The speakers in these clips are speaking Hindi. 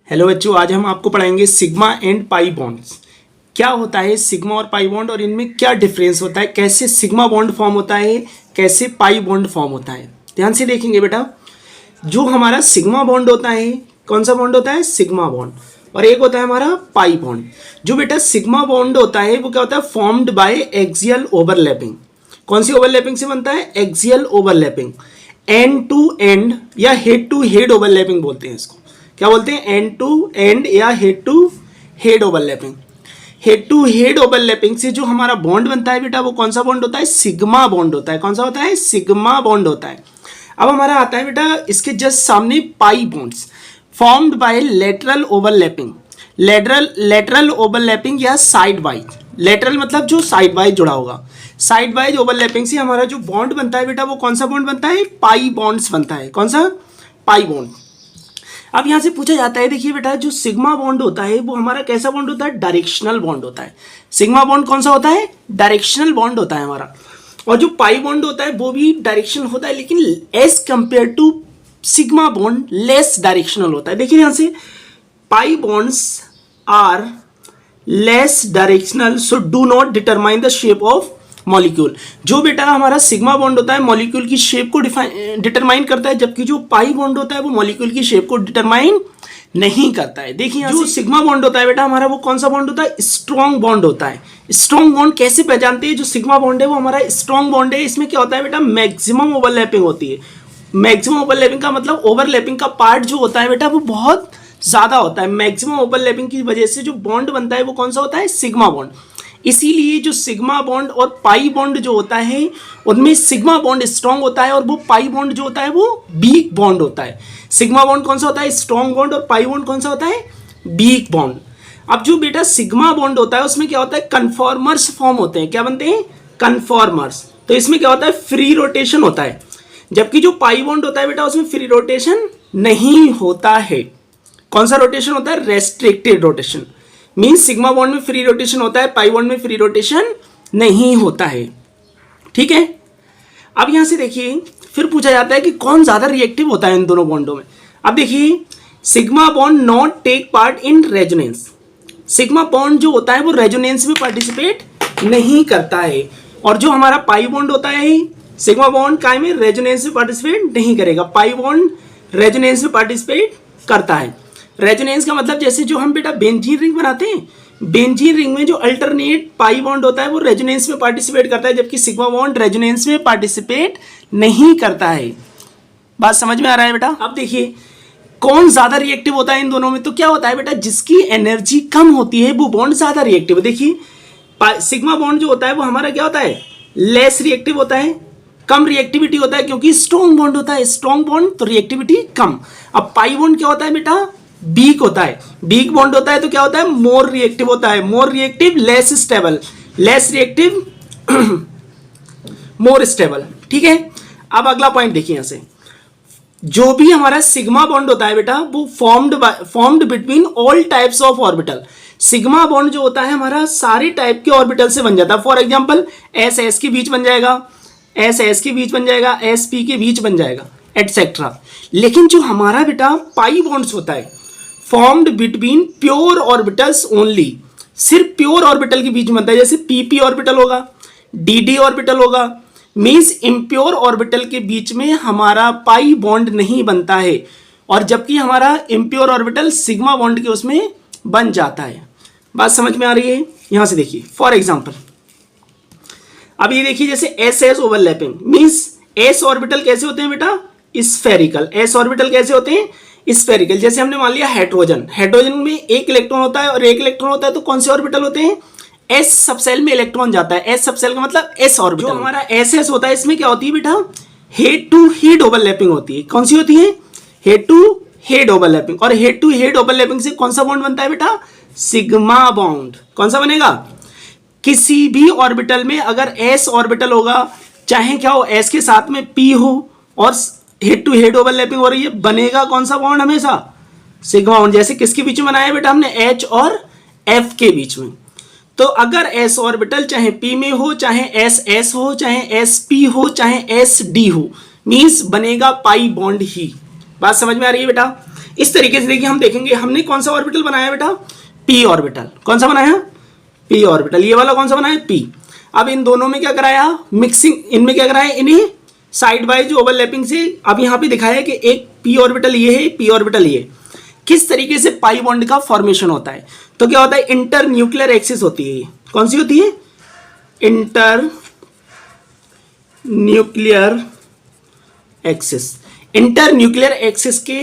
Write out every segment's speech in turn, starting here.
हेलो बच्चों, आज हम आपको पढ़ाएंगे सिग्मा एंड पाई बॉन्ड्स। क्या होता है सिग्मा और पाई बॉन्ड और इनमें क्या डिफरेंस होता है, कैसे सिग्मा बॉन्ड फॉर्म होता है, कैसे पाई बॉन्ड फॉर्म होता है। ध्यान से देखेंगे बेटा, जो हमारा सिग्मा बॉन्ड होता है, कौन सा बॉन्ड होता है? Sigma bond. और एक होता है हमारा पाई बॉन्ड। जो बेटा सिग्मा बॉन्ड होता है वो क्या होता है? Formed by axial overlapping. कौन सी ओवरलैपिंग से बनता है? Axial overlapping. End to end या हेड टू हेड ओवरलैपिंग बोलते हैं इसको। क्या बोलते हैं? एंड टू एंड या head to head overlapping. Head to head overlapping से जो हमारा बॉन्ड बनता है बेटा, वो कौन सा बॉन्ड होता है? सिग्मा बॉन्ड होता है। कौन सा होता है? सिग्मा बॉन्ड होता है। अब हमारा आता है बेटा इसके जस्ट सामने pi bonds, formed by lateral overlapping. Lateral overlapping या साइड वाइज। लेटरल मतलब जो साइड वाइज जुड़ा होगा। साइड वाइज ओवरलैपिंग से हमारा जो बॉन्ड बनता है बेटा, वो कौन सा बॉन्ड बनता है? पाई बॉन्ड्स बनता है। कौन सा? Pi bond. अब यहां से पूछा जाता है, देखिए बेटा, जो सिग्मा बॉन्ड होता है वो हमारा कैसा बॉन्ड होता है? डायरेक्शनल बॉन्ड होता है। सिग्मा बॉन्ड कौन सा होता है? डायरेक्शनल बॉन्ड होता है हमारा। और जो पाई बॉन्ड होता है वो भी डायरेक्शनल होता है, लेकिन as compared to sigma bond less directional होता है। देखिए यहां से, pi bonds are less directional so do not determine the shape of molecule. जो बेटा हमारा सिग्मा बॉन्ड होता है मॉलिक्यूल की शेप को डिटरमाइन करता है, जबकि जो पाई बॉन्ड होता है वो मॉलिक्यूल की शेप को डिटरमाइन नहीं करता है। देखिए जो सिग्मा बॉन्ड होता है बेटा हमारा, वो कौन सा बॉन्ड होता है? स्ट्रॉन्ग बॉन्ड होता है। स्ट्रॉन्ग बॉन्ड कैसे पहचानते हैं? जो सिग्मा बॉन्ड है वो हमारा स्ट्रॉन्ग बॉन्ड है। इसमें क्या होता है बेटा? मैक्सिमम ओवरलैपिंग होती है। मैक्सिमम ओवरलैपिंग का मतलब ओवरलैपिंग का पार्ट जो होता है बेटा वो बहुत ज्यादा होता है। मैक्सिमम ओवरलैपिंग की वजह से जो बॉन्ड बनता है वो कौन सा होता है? Sigma bond. इसीलिए जो सिग्मा बॉन्ड और पाई बॉन्ड जो होता है उनमें सिग्मा बॉन्ड स्ट्रॉन्ग होता है और वो पाई बॉन्ड जो होता है वो वीक बॉन्ड होता है। सिग्मा बॉन्ड कौन सा होता है? Strong bond. और पाई बॉन्ड कौन सा होता है? Weak bond. अब जो बेटा सिग्मा बॉन्ड होता है उसमें क्या होता है? कन्फॉर्मर्स फॉर्म होते हैं। क्या बनते हैं? कन्फॉर्मर्स। तो इसमें क्या होता है? फ्री रोटेशन होता है। जबकि जो पाई बॉन्ड होता है बेटा उसमें फ्री रोटेशन नहीं होता है। कौन सा रोटेशन होता है? Restricted rotation. Means sigma bond में फ्री रोटेशन होता है, पाई बॉन्ड में फ्री रोटेशन नहीं होता है। ठीक है। अब यहां से देखिए, फिर पूछा जाता है कि कौन ज्यादा रिएक्टिव होता है इन दोनों बॉन्डों में। अब देखिए, sigma bond not take part in resonance. Sigma bond जो होता है वो रेजोनेंस में पार्टिसिपेट नहीं करता है। और जो हमारा पाई बॉन्ड होता है, सिग्मा बॉन्ड काय में रेजोनेंस में पार्टिसिपेट नहीं करेगा, पाई बॉन्ड रेजोनेंस में पार्टिसिपेट करता है। रेजोनेंस का मतलब जैसे जो हम बेटा बेंजीन रिंग बनाते हैं, बेंजीन रिंग में जो अल्टरनेट पाई बॉन्ड होता है वो रेजोनेंस में पार्टिसिपेट करता है, जबकि सिग्मा बॉन्ड रेजोनेंस में पार्टिसिपेट नहीं करता है। बात समझ में आ रहा है बेटा? अब देखिए कौन ज्यादा रिएक्टिव होता है इन दोनों में। तो क्या होता है बेटा, जिसकी एनर्जी कम होती है वो बॉन्ड ज्यादा रिएक्टिव है। देखिए सिग्मा बॉन्ड जो होता है वो हमारा क्या होता है? लेस रिएक्टिव होता है, कम रिएक्टिविटी होता है, क्योंकि स्ट्रॉन्ग बॉन्ड होता है। स्ट्रॉन्ग बॉन्ड तो रिएक्टिविटी कम। अब पाई बॉन्ड क्या होता है बेटा? वीक होता है। वीक बॉन्ड होता है तो क्या होता है? मोर रिएक्टिव होता है। More reactive less stable, less reactive more stable. ठीक है। अब अगला पॉइंट देखिए, यहां से जो भी हमारा सिग्मा बॉन्ड होता है बेटा वो formed between all types of orbital. Sigma bond जो होता है हमारा सारे टाइप के ऑर्बिटल से बन जाता है। फॉर एग्जांपल एस एस के बीच बन जाएगा, एस एस के बीच बन जाएगा, एस पी के बीच बन जाएगा, एटसेट्रा। लेकिन जो हमारा बेटा पाई बॉन्ड्स होता है formed between pure orbitals only. सिर्फ प्योर ऑर्बिटल के बीच में बनता है। जैसे पीपी ऑर्बिटल होगा, डीडी ऑर्बिटल होगा। मींस इम्प्योर ऑर्बिटल के बीच में हमारा पाई बॉन्ड नहीं बनता है, और जबकि हमारा इम्प्योर ऑर्बिटल सिग्मा बॉन्ड के उसमें बन जाता है। बात समझ में आ रही है? यहां से देखिए, फॉर एग्जाम्पल अब ये देखिए, जैसे S S overlapping means S orbital कैसे होते हैं बेटा? स्फेरिकल। एस ऑर्बिटल कैसे होते हैं? स्फेरिकल। जैसे हमने मान लिया हाइड्रोजन, हाइड्रोजन में एक इलेक्ट्रॉन होता है और एक इलेक्ट्रॉन होता है, तो कौन से ऑर्बिटल होते हैं? एस सबसेल में इलेक्ट्रॉन जाता है। एस सबसेल का मतलब एस ऑर्बिटल। जो हमारा एस एस होता है इसमें क्या होती है बेटा? हेड टू हेड ओवरलैपिंग होती है। कौन सी होती है? Head to head overlapping. और हेड टू हेड ओवरलैपिंग से कौन सा बॉन्ड बनता है बेटा? Sigma bond. कौन सा बनेगा? किसी भी ऑर्बिटल में अगर एस ऑर्बिटल होगा, चाहे क्या हो, एस के साथ में पी हो और हेड टू हेड ओवरलैपिंग हो रही है, बनेगा कौन सा बॉन्ड? हमेशा सिग्मा बॉन्ड। जैसे किसके बीच में बनाया बेटा हमने? एच और एफ के बीच में। तो अगर एस ऑर्बिटल चाहे पी में हो, चाहे एस एस हो, चाहे एस पी हो, चाहे एस डी हो, मींस बनेगा पाई बॉन्ड ही। बात समझ में आ रही है बेटा? इस तरीके से देखिए हम देखेंगे हमने कौन सा ऑर्बिटल बनाया बेटा, पी ऑर्बिटल। कौन सा बनाया, पी ऑर्बिटल। ये वाला कौन सा बनाया, पी। अब इन दोनों में क्या कराया, मिक्सिंग, इनमें क्या कराया, इन्हें साइड वाइज ओवरलैपिंग से अब यहाँ पे दिखाया कि एक पी ऑर्बिटल ये है, पी ऑर्बिटल ये। किस तरीके से पाई बॉन्ड का फॉर्मेशन होता है, तो क्या होता है, इंटर न्यूक्लियर एक्सिस होती है। ये कौन सी होती है, inter nuclear axis. Inter nuclear axis के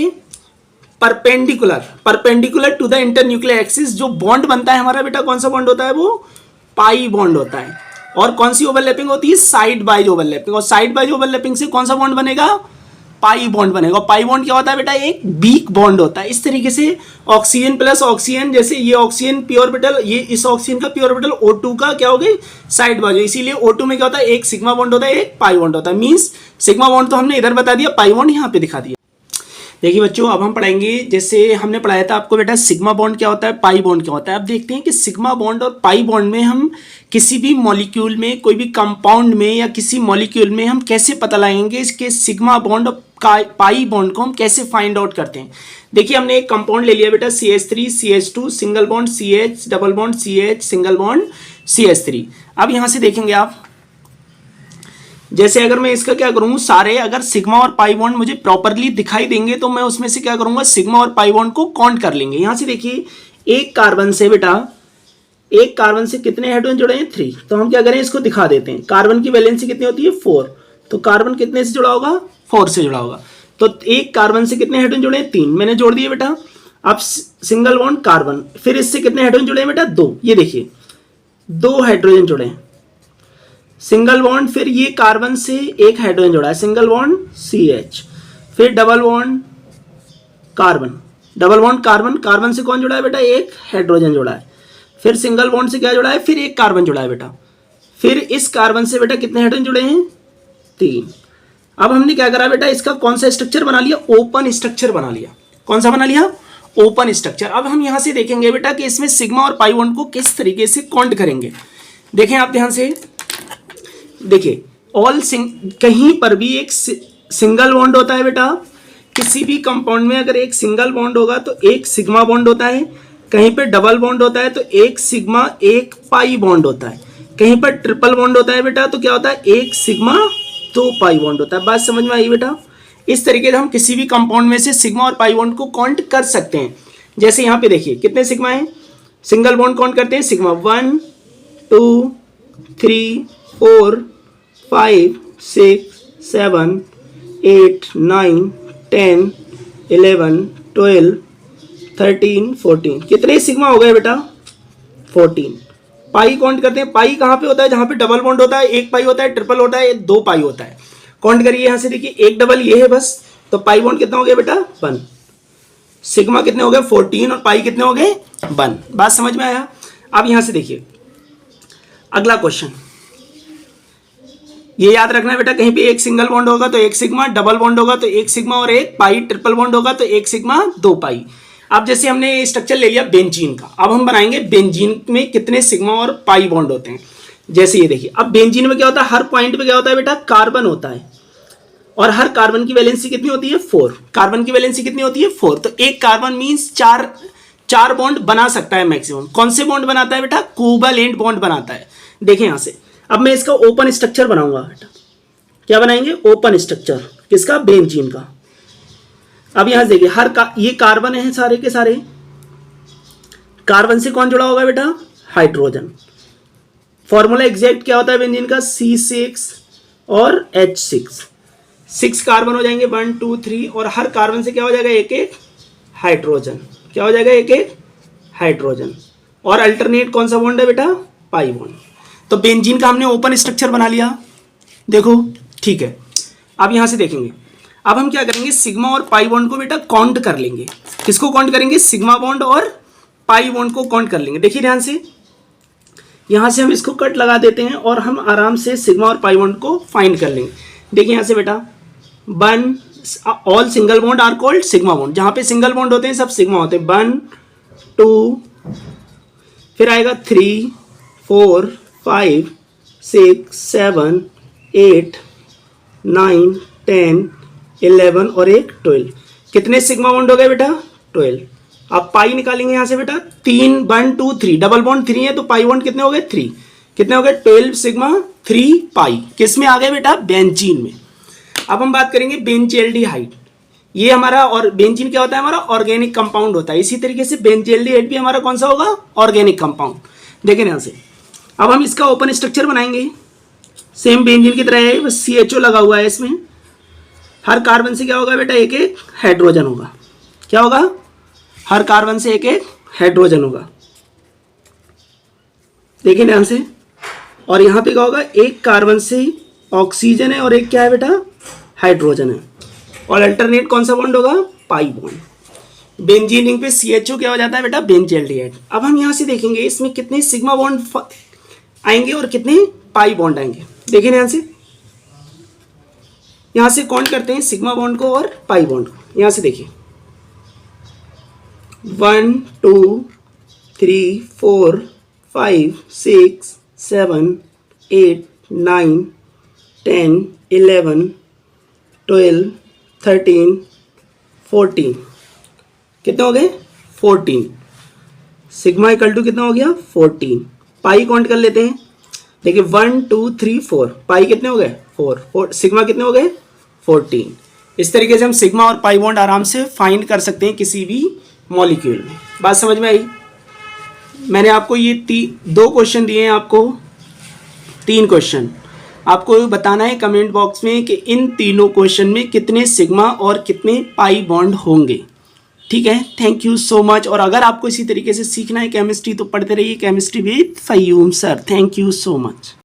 perpendicular to the inter nuclear axis जो बॉन्ड बनता है हमारा बेटा, कौन सा बॉन्ड होता है, वो पाई बॉन्ड होता है। और कौन सी ओवरलैपिंग होती है, साइड बाइज ओवरलैपिंग। और साइड बाइज ओवरलैपिंग से कौन सा बॉन्ड बनेगा, पाई बॉन्ड बनेगा। पाई बॉन्ड क्या होता है बेटा, एक वीक बॉन्ड होता है। इस तरीके से ऑक्सीजन प्लस ऑक्सीजन, जैसे ये ऑक्सीजन पी ऑर्बिटल, ये इस ऑक्सीजन का पी ऑर्बिटल O2 का क्या हो गई, साइड बाजू। इसीलिए O2 में क्या होता है, एक सिग्मा बॉन्ड होता है, एक पाई बॉन्ड होता है। मींस सिग्मा बॉन्ड तो हमने इधर बता दिया, पाई बॉन्ड यहाँ पे दिखा दिया। देखिए बच्चों, अब हम पढ़ाएंगे, जैसे हमने पढ़ाया था आपको बेटा सिग्मा बॉन्ड क्या होता है, पाई बॉन्ड क्या होता है। अब देखते हैं कि सिग्मा बॉन्ड और पाई बॉन्ड में हम किसी भी मॉलिक्यूल में, कोई भी कंपाउंड में या किसी मॉलिक्यूल में हम कैसे पता लगाएंगे इसके सिग्मा बॉन्ड और पाई बॉन्ड को हम कैसे फाइंड आउट करते हैं। देखिए हमने एक कंपाउंड ले लिया बेटा CH3 CH2 single bond CH double bond CH single bond CH3। अब यहाँ से देखेंगे आप, जैसे अगर मैं इसका क्या करूँ, सारे अगर सिग्मा और पाई बॉन्ड मुझे प्रॉपरली दिखाई देंगे तो मैं उसमें से क्या करूंगा, सिग्मा और पाई बॉन्ड को काउंट कर लेंगे। यहां से देखिए एक कार्बन से बेटा, एक कार्बन से कितने हाइड्रोजन जुड़े हैं, 3। तो हम क्या करें, इसको दिखा देते हैं। कार्बन की वैलेंसी कितनी होती है, 4। तो कार्बन कितने से जुड़ा होगा, 4 से जुड़ा होगा। तो एक कार्बन से कितने हाइड्रोजन जुड़े हैं, 3। मैंने जोड़ दिए बेटा। अब सिंगल बॉन्ड कार्बन, फिर इससे कितने हाइड्रोजन जुड़े हैं बेटा, 2। ये देखिए 2 हाइड्रोजन जुड़े हैं। सिंगल बॉन्ड, फिर ये कार्बन से एक हाइड्रोजन जुड़ा है, सिंगल बॉन्ड CH। फिर double bond carbon, double bond carbon, carbon से कौन जुड़ा है बेटा, एक हाइड्रोजन जुड़ा है। फिर सिंगल बॉन्ड से क्या जुड़ा है, फिर एक कार्बन जुड़ा है बेटा। फिर इस कार्बन से बेटा कितने हाइड्रोजन जुड़े हैं, 3। अब हमने क्या करा बेटा, इसका कौन सा स्ट्रक्चर बना लिया, ओपन स्ट्रक्चर बना लिया। कौन सा बना लिया, ओपन स्ट्रक्चर। अब हम यहां से देखेंगे बेटा कि इसमें सिग्मा और पाई बॉन्ड को किस तरीके से काउंट करेंगे। देखें आप ध्यान से, देखिए कहीं पर भी एक सिंगल बॉन्ड होता है बेटा। किसी भी कंपाउंड में अगर एक सिंगल बॉन्ड होगा तो एक सिग्मा बॉन्ड होता है। कहीं पे डबल बॉन्ड होता है तो एक सिग्मा एक पाई बॉन्ड होता है। कहीं पर ट्रिपल बॉन्ड होता है बेटा तो क्या होता है, एक सिग्मा 2 पाई बॉन्ड होता है। बात समझ में आई बेटा। इस तरीके से हम किसी भी कंपाउंड में से सिग्मा और पाई बॉन्ड को काउंट कर सकते हैं। जैसे यहाँ पे देखिए कितने सिग्मा हैं, सिंगल बॉन्ड काउंट करते हैं, सिग्मा 1 2 3 4 5 6 7 8 9 10 11 12 13 14। कितने सिग्मा हो गए बेटा, 14। पाई काउंट करते हैं। पाई कहाँ पे होता है, जहाँ पे डबल बॉन्ड होता है, एक पाई होता है, ट्रिपल होता है, 2 पाई होता है। काउंट करिए यहाँ से, देखिए एक डबल ये है बस, तो पाई बॉन्ड कितना हो गया बेटा, 1। सिग्मा कितने हो गए, 14, और पाई कितने हो गए, 1। बात समझ में आया। अब यहाँ से देखिए अगला क्वेश्चन, ये याद रखना है बेटा, कहीं पे एक सिंगल बॉन्ड होगा तो एक सिग्मा, डबल बॉन्ड होगा तो एक सिग्मा और एक पाई, ट्रिपल बॉन्ड होगा तो एक सिग्मा 2 पाई। अब जैसे हमने स्ट्रक्चर ले लिया बेंजीन का, अब हम बनाएंगे बेंजीन में कितने सिग्मा और पाई बॉन्ड होते हैं। जैसे ये देखिए, अब बेंजीन में क्या होता है, हर पॉइंट पे क्या होता है बेटा, कार्बन होता है, और हर कार्बन की वैलेंसी कितनी होती है, 4। कार्बन की वैलेंसी कितनी होती है, 4। तो एक कार्बन मीन्स चार बॉन्ड बना सकता है मैक्सिमम। कौन से बॉन्ड बनाता है बेटा, कोवैलेंट बॉन्ड बनाता है। देखिए यहां से, अब मैं इसका ओपन स्ट्रक्चर बनाऊंगा बेटा। क्या बनाएंगे, ओपन स्ट्रक्चर किसका, बेंजीन का। अब यहां से देखिए ये कार्बन है सारे के सारे। कार्बन से कौन जुड़ा होगा बेटा, हाइड्रोजन। फॉर्मूला एग्जैक्ट क्या होता है बेंजीन का, C6 और H6। 6 कार्बन हो जाएंगे, 1 2 3, और हर कार्बन से क्या हो जाएगा, एक एक हाइड्रोजन। क्या हो जाएगा, एक एक हाइड्रोजन। और अल्टरनेट कौन सा बॉन्ड है बेटा, पाई बॉन्ड। तो बेंजीन का हमने ओपन स्ट्रक्चर बना लिया, देखो ठीक है। अब यहां से देखेंगे, अब हम क्या करेंगे, सिग्मा और पाई बॉन्ड को बेटा काउंट कर लेंगे। किसको काउंट करेंगे, सिग्मा बॉन्ड और पाई बॉन्ड को काउंट कर लेंगे। देखिए ध्यान से, यहां से हम इसको कट लगा देते हैं और हम आराम से सिग्मा और पाई बॉन्ड को फाइंड कर लेंगे। देखिए यहां से बेटा, 1 all single bond are called sigma bond. जहां पे सिंगल बॉन्ड होते हैं सब सिग्मा होते हैं। 1 2, फिर आएगा 3 4 5 6 7 8 9 10 11 और एक 12। कितने सिग्मा बॉन्ड हो गए बेटा? 12। आप पाई निकालेंगे यहाँ से बेटा, 3 1 2 3, डबल बॉन्ड 3 है तो पाई बॉन्ड कितने हो गए? 3। कितने हो गए? 12 सिग्मा 3 पाई। किस में आ गए बेटा? बेंजीन में। अब हम बात करेंगे बेंजल्डिहाइड। ये हमारा, और बेंजीन क्या होता है? हमारा ऑर्गेनिक कंपाउंड होता है। इसी तरीके से बेंजल्डिहाइड भी हमारा कौन सा होगा? Organic compound. देखें यहाँ से, अब हम इसका ओपन स्ट्रक्चर बनाएंगे, सेम बेंजीन की तरह है, बस CHO लगा हुआ है इसमें। हर कार्बन से क्या होगा बेटा? एक एक हाइड्रोजन होगा। क्या होगा? हर कार्बन से एक एक हाइड्रोजन होगा। देखिए ध्यान से, और यहाँ पे क्या होगा? एक कार्बन से ऑक्सीजन है और एक क्या है बेटा? हाइड्रोजन है। और अल्टरनेट कौन सा बॉन्ड होगा? Pi bond. बेंजीन रिंग पे CHO क्या हो जाता है बेटा? बेंजल्डिहाइड। अब हम यहाँ से देखेंगे इसमें कितने सिग्मा बॉन्ड आएंगे और कितने पाई बॉन्ड आएंगे। देखिए ध्यान से, यहाँ से काउंट करते हैं सिग्मा बॉन्ड को और पाई बॉन्ड को। यहाँ से देखिए, 1 2 3 4 5 6 7 8 9 10 11 12 13 14। कितने हो गए? 14। सिग्मा इक्वल टू कितना हो गया? 14। पाई काउंट कर लेते हैं। देखिए 1 2 3 4, पाई कितने हो गए? 4। सिग्मा कितने हो गए? 14। इस तरीके से हम सिग्मा और पाई बॉन्ड आराम से फाइंड कर सकते हैं किसी भी मॉलिक्यूल में। बात समझ में आई? मैंने आपको ये 2 क्वेश्चन दिए हैं, आपको 3 क्वेश्चन। आपको बताना है कमेंट बॉक्स में कि इन तीनों क्वेश्चन में कितने सिग्मा और कितने पाई बॉन्ड होंगे। ठीक है, थैंक यू सो मच। और अगर आपको इसी तरीके से सीखना है केमिस्ट्री तो पढ़ते रहिए chemistry with Faheem sir. Thank you so much.